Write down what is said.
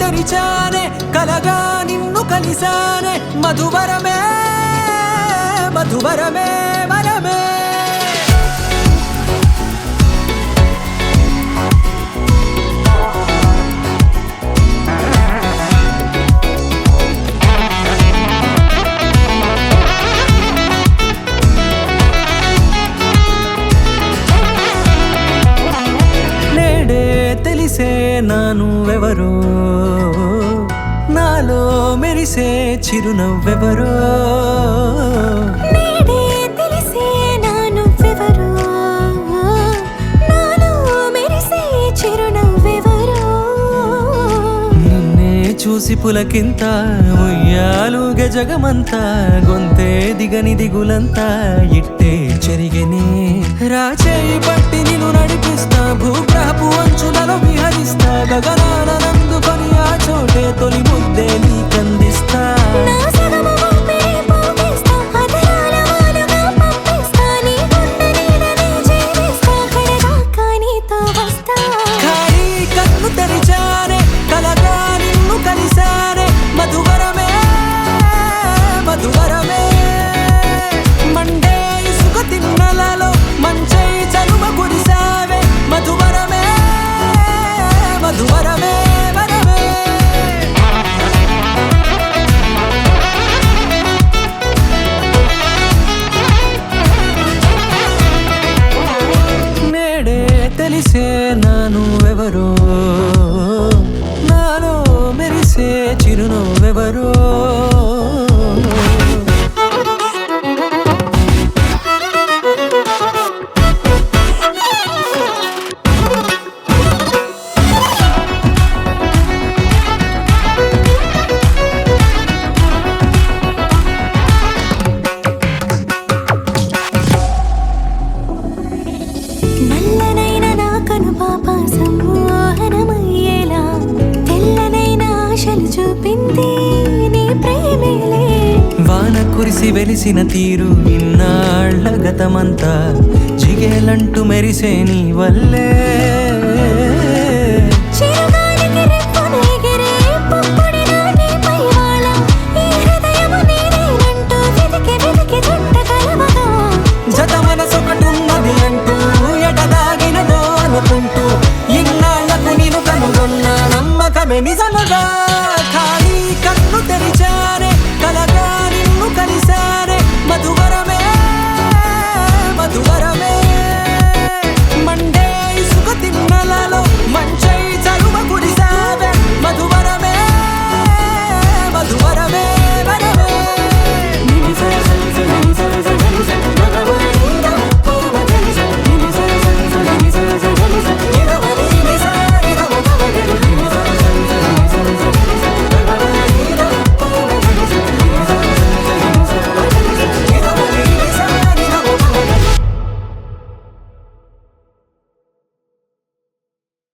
తెరిచానే కలగా నిన్ను కలిసానే మధువరమే మధువరమే వరమే తెలిసే నానువెవరో నాలో మెరిసే చిరునవ్వెవరో నేడే తెలిసే నానువెవరో నాలో మెరిసే చిరునవ్వెవరో నిన్నే చూసి పులకింత ఉయ్యాలుగే జగమంతా గొంతే దిగని దిగులంతా ఇట్టే చెరిగెనే రాచేయి పట్టి నిన్ను నడిపిస్తా భూగ్రహపు అంచులలో విహరిస్తా గగనాన నందుకొని ఆ చోటే తొలి ముద్దే నీకందిస్తా నా సగము ఊపిరి పోగేస్తా అదరాల వాలుగా పంపిస్తా నీ గుండె నీడనే జీవిస్తా కడదాకా నీతో వస్తా ఖాళీ కన్ను తెరిచానే కలగా నిన్ను కలిసానే మధువరమే మధువరమే మండే ఇసుక తిన్నలలో మంచై చలువ కురిసావే మధువరమే మధువరమే వరమే నేడే తెలిసే నానువెవరో నాలో మెరిసే చిరునవ్వెవరో నల్లనైన నా కనుపాప సమ్మోహనమయ్యేలా తెల్లనైన ఆశలు చూపింది నీ ప్రేమేలే వాన కురిసి వెలిసిన తీరు ఇన్నాళ్ల గతమంతా జిగేలంటూ మెరిసే నీ వల్లే